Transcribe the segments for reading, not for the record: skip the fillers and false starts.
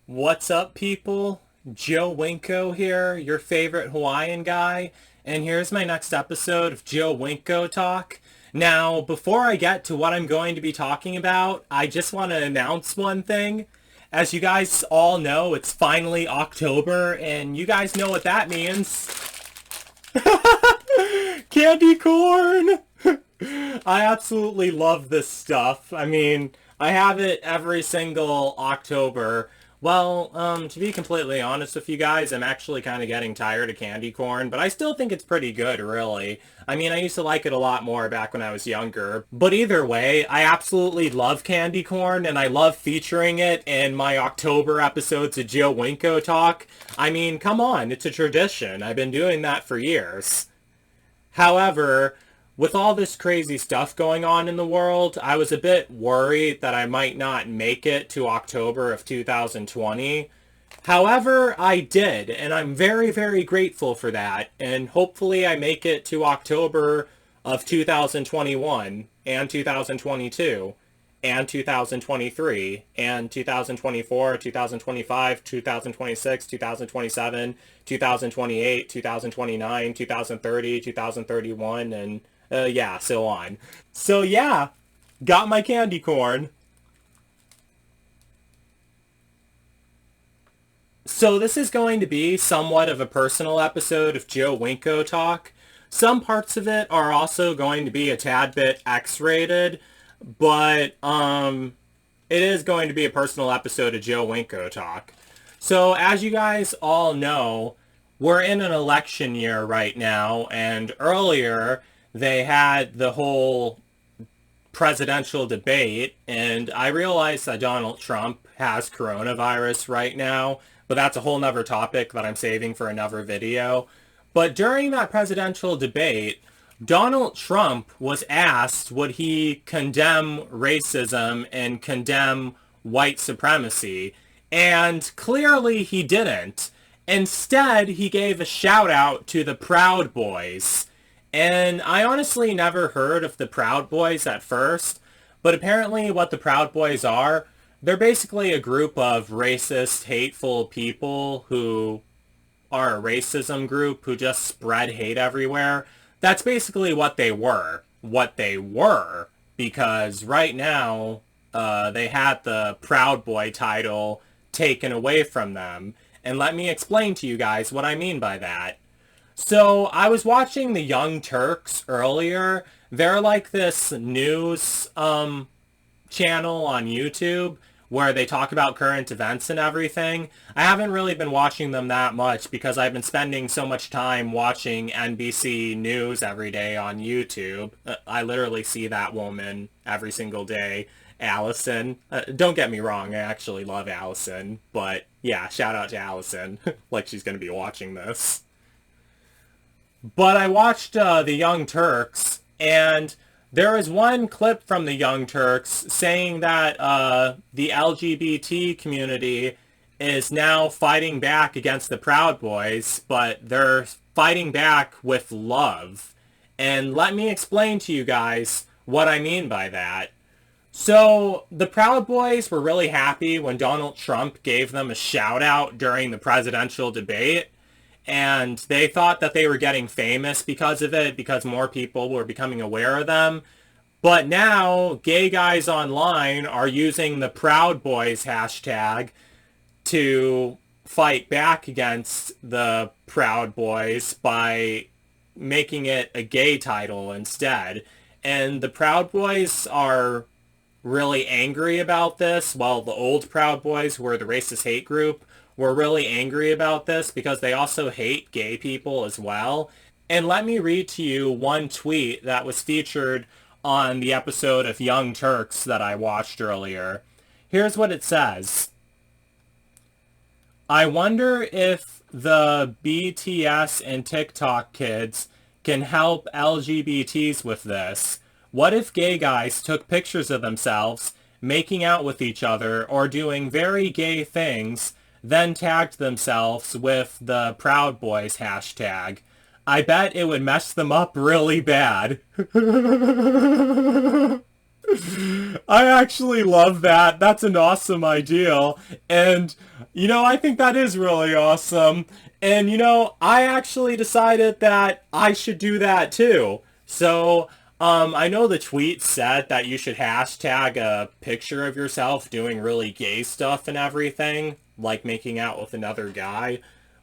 What's up, people? Joe Winko here, your favorite Hawaiian guy, and here's my next episode of Joe Winko Talk. Now, before I get to what I'm going to be talking about, I just want to announce one thing. As you guys all know, it's finally October, and you guys know what that means. Candy corn! I absolutely love this stuff. I mean, I have it every single October. Well, to be completely honest with you guys, I'm actually kind of getting tired of candy corn, but I still think it's pretty good, really. I mean, I used to like it a lot more back when I was younger. But either way, I absolutely love candy corn, and I love featuring it in my October episodes of Joe Winko Talk. I mean, come on, it's a tradition. I've been doing that for years. However, with all this crazy stuff going on in the world, I was a bit worried that I might not make it to October of 2020. However, I did, and I'm very, very grateful for that. And hopefully I make it to October of 2021 and 2022 and 2023 and 2024, 2025, 2026, 2027, 2028, 2029, 2030, 2031, and yeah, so on. So yeah, got my candy corn. So this is going to be somewhat of a personal episode of Joe Winko Talk. Some parts of it are also going to be a tad bit X-rated, but it is going to be a personal episode of Joe Winko Talk. So as you guys all know, we're in an election year right now, and earlier they had the whole presidential debate, and I realize that Donald Trump has coronavirus right now, but that's a whole nother topic that I'm saving for another video. But during that presidential debate, Donald Trump was asked would he condemn racism and condemn white supremacy, and clearly he didn't. Instead, he gave a shout out to the Proud Boys. And I honestly never heard of the Proud Boys at first, but apparently what the Proud Boys are, they're basically a group of racist, hateful people who are a racism group who just spread hate everywhere. That's basically what they were. What they were, because right now they had the Proud Boy title taken away from them. And let me explain to you guys what I mean by that. So I was watching the Young Turks earlier. They're like this news channel on YouTube where they talk about current events and everything. I haven't really been watching them that much because I've been spending so much time watching NBC News every day on YouTube. I literally see that woman every single day, Allison. Don't get me wrong, I actually love Allison, but yeah, shout out to Allison, like she's going to be watching this. But I watched the Young Turks, and there is one clip from the Young Turks saying that the LGBT community is now fighting back against the Proud Boys, but they're fighting back with love. And let me explain to you guys what I mean by that. So the Proud Boys were really happy when Donald Trump gave them a shout out during the presidential debate, and they thought that they were getting famous because of it, because more people were becoming aware of them. But now, gay guys online are using the Proud Boys hashtag to fight back against the Proud Boys by making it a gay title instead. And the Proud Boys are really angry about this. Well, the old Proud Boys, who were the racist hate group, were really angry about this because they also hate gay people as well. And let me read to you one tweet that was featured on the episode of Young Turks that I watched earlier. Here's what it says. I wonder if the BTS and TikTok kids can help LGBTs with this. What if gay guys took pictures of themselves making out with each other or doing very gay things, then tagged themselves with the Proud Boys hashtag? I bet it would mess them up really bad. I actually love that. That's an awesome idea. And, I think that is really awesome. And, I actually decided that I should do that too. So, I know the tweet said that you should hashtag a picture of yourself doing really gay stuff and everything, like making out with another guy.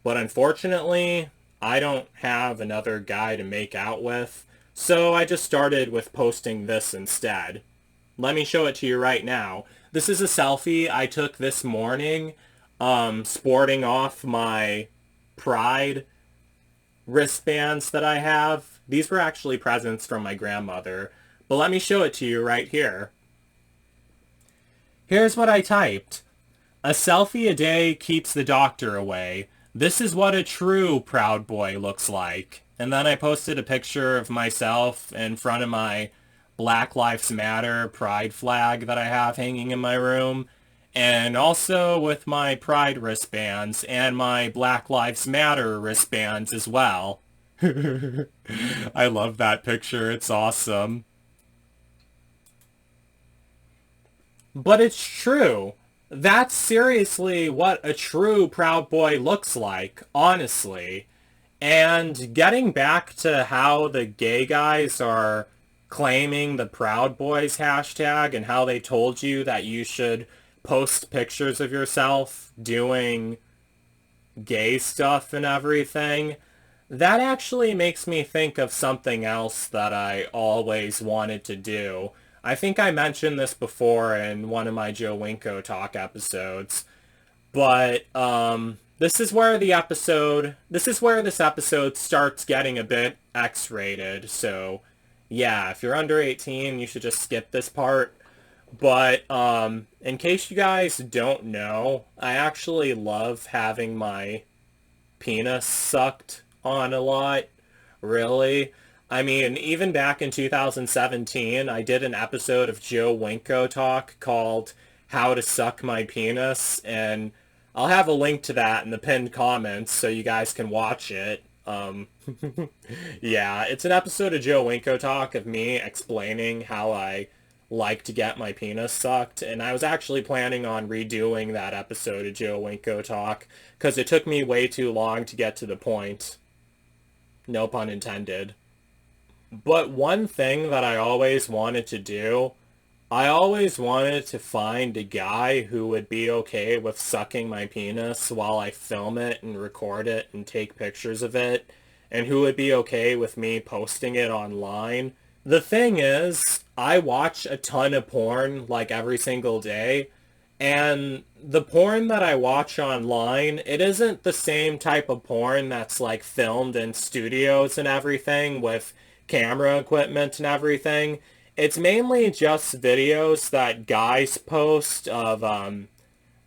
But unfortunately, I don't have another guy to make out with. So I just started with posting this instead. Let me show it to you right now. This is a selfie I took this morning, sporting off my Pride wristbands that I have. These were actually presents from my grandmother, but let me show it to you right here. Here's what I typed. A selfie a day keeps the doctor away. This is what a true Proud Boy looks like. And then I posted a picture of myself in front of my Black Lives Matter pride flag that I have hanging in my room, and also with my pride wristbands and my Black Lives Matter wristbands as well. I love that picture. It's awesome. But it's true. That's seriously what a true Proud Boy looks like, honestly. And getting back to how the gay guys are claiming the Proud Boys hashtag and how they told you that you should post pictures of yourself doing gay stuff and everything, that actually makes me think of something else that I always wanted to do. I think I mentioned this before in one of my Joe Winko talk episodes, but this is where this episode starts getting a bit X-rated, so yeah, if you're under 18, you should just skip this part. But in case you guys don't know, I actually love having my penis sucked on a lot, really. I mean, even back in 2017, I did an episode of Joe Winko Talk called How to Suck My Penis, and I'll have a link to that in the pinned comments so you guys can watch it. Yeah, it's an episode of Joe Winko Talk of me explaining how I like to get my penis sucked, and I was actually planning on redoing that episode of Joe Winko Talk because it took me way too long to get to the point. No pun intended. But one thing that I always wanted to do, I always wanted to find a guy who would be okay with sucking my penis while I film it and record it and take pictures of it, and who would be okay with me posting it online. The thing is, I watch a ton of porn like every single day, and the porn that I watch online, it isn't the same type of porn that's like filmed in studios and everything with camera equipment and everything. It's mainly just videos that guys post of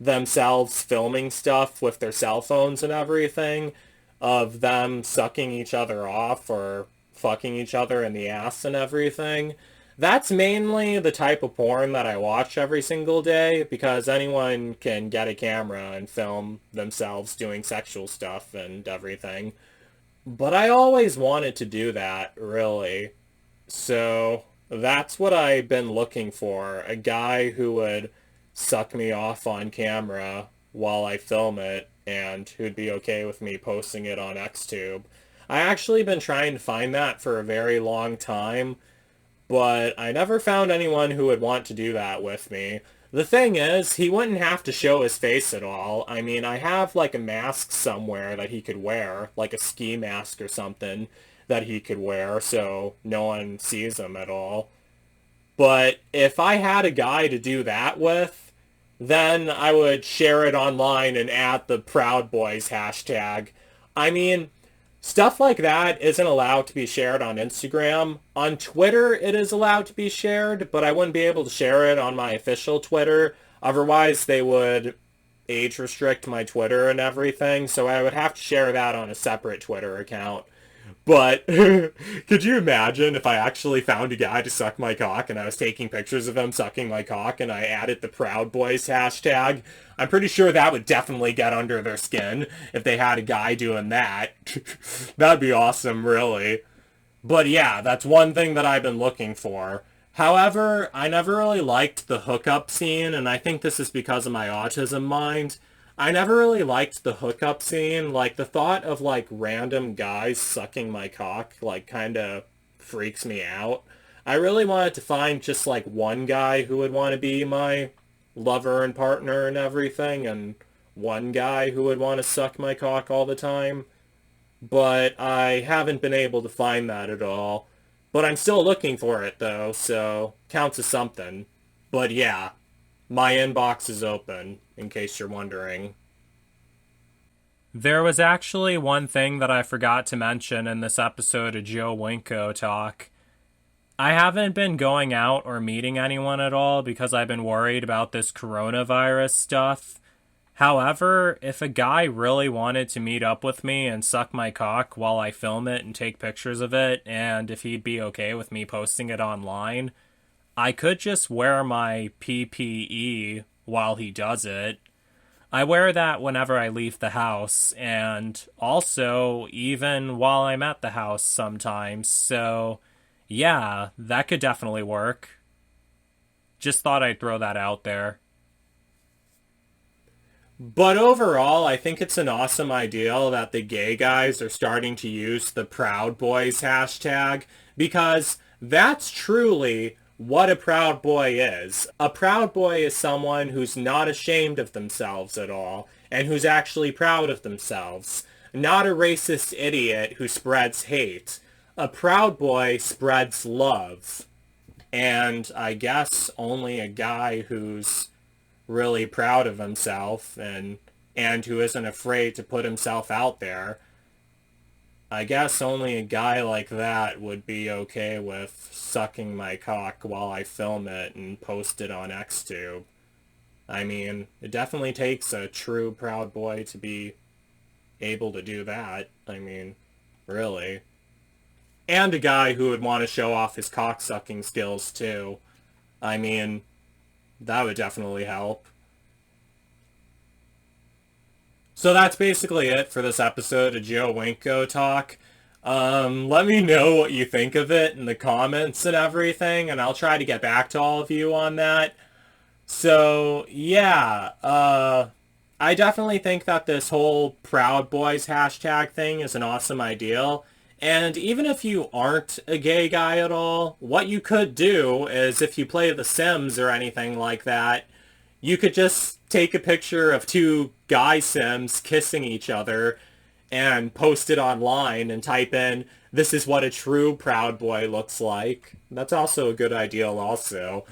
themselves filming stuff with their cell phones and everything, of them sucking each other off or fucking each other in the ass and everything. That's mainly the type of porn that I watch every single day because anyone can get a camera and film themselves doing sexual stuff and everything. But I always wanted to do that, really. So that's what I've been looking for. A guy who would suck me off on camera while I film it and who'd be okay with me posting it on XTube. I actually been trying to find that for a very long time, but I never found anyone who would want to do that with me. The thing is, he wouldn't have to show his face at all. I mean, I have like a mask somewhere that he could wear, like a ski mask or something that he could wear so no one sees him at all. But if I had a guy to do that with, then I would share it online and add the Proud Boys hashtag. I mean, stuff like that isn't allowed to be shared on Instagram. On Twitter, it is allowed to be shared, but I wouldn't be able to share it on my official Twitter. Otherwise, they would age restrict my Twitter and everything, so I would have to share that on a separate Twitter account. But could you imagine if I actually found a guy to suck my cock and I was taking pictures of him sucking my cock and I added the Proud Boys hashtag? I'm pretty sure that would definitely get under their skin if they had a guy doing that. That'd be awesome, really. But yeah, that's one thing that I've been looking for. However, I never really liked the hookup scene, and I think this is because of my autism mind. I never really liked the hookup scene. Like, the thought of, like, random guys sucking my cock, like, kind of freaks me out. I really wanted to find just, like, one guy who would want to be my lover and partner and everything, and one guy who would want to suck my cock all the time. But I haven't been able to find that at all. But I'm still looking for it, though, so counts as something. But yeah, my inbox is open, in case you're wondering. There was actually one thing that I forgot to mention in this episode of Joe Winko Talk. I haven't been going out or meeting anyone at all because I've been worried about this coronavirus stuff. However, if a guy really wanted to meet up with me and suck my cock while I film it and take pictures of it, and if he'd be okay with me posting it online, I could just wear my PPE while he does it. I wear that whenever I leave the house, and also even while I'm at the house sometimes, so yeah, that could definitely work. Just thought I'd throw that out there. But overall, I think it's an awesome idea that the gay guys are starting to use the Proud Boys hashtag, because that's truly what a Proud Boy is. A Proud Boy is someone who's not ashamed of themselves at all, and who's actually proud of themselves. Not a racist idiot who spreads hate. A Proud Boy spreads love. And I guess only a guy who's really proud of himself and who isn't afraid to put himself out there. I guess only a guy like that would be okay with sucking my cock while I film it and post it on XTube. I mean, it definitely takes a true proud boy to be able to do that. I mean, really. And a guy who would want to show off his cock-sucking skills, too. I mean, that would definitely help. So that's basically it for this episode of Joe Winko Talk. Let me know what you think of it in the comments and everything, and I'll try to get back to all of you on that. So, yeah, I definitely think that this whole Proud Boys hashtag thing is an awesome idea. And even if you aren't a gay guy at all, what you could do is if you play The Sims or anything like that, you could just take a picture of two guy Sims kissing each other and post it online and type in, "This is what a true Proud Boy looks like." That's also a good idea also.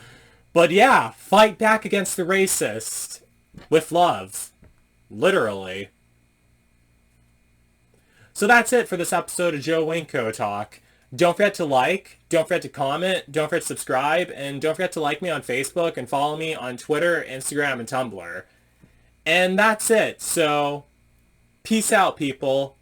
But yeah, fight back against the racist with love. Literally. So that's it for this episode of Joe Winko Talk. Don't forget to like, don't forget to comment, don't forget to subscribe, and don't forget to like me on Facebook and follow me on Twitter, Instagram, and Tumblr. And that's it. So, peace out, people.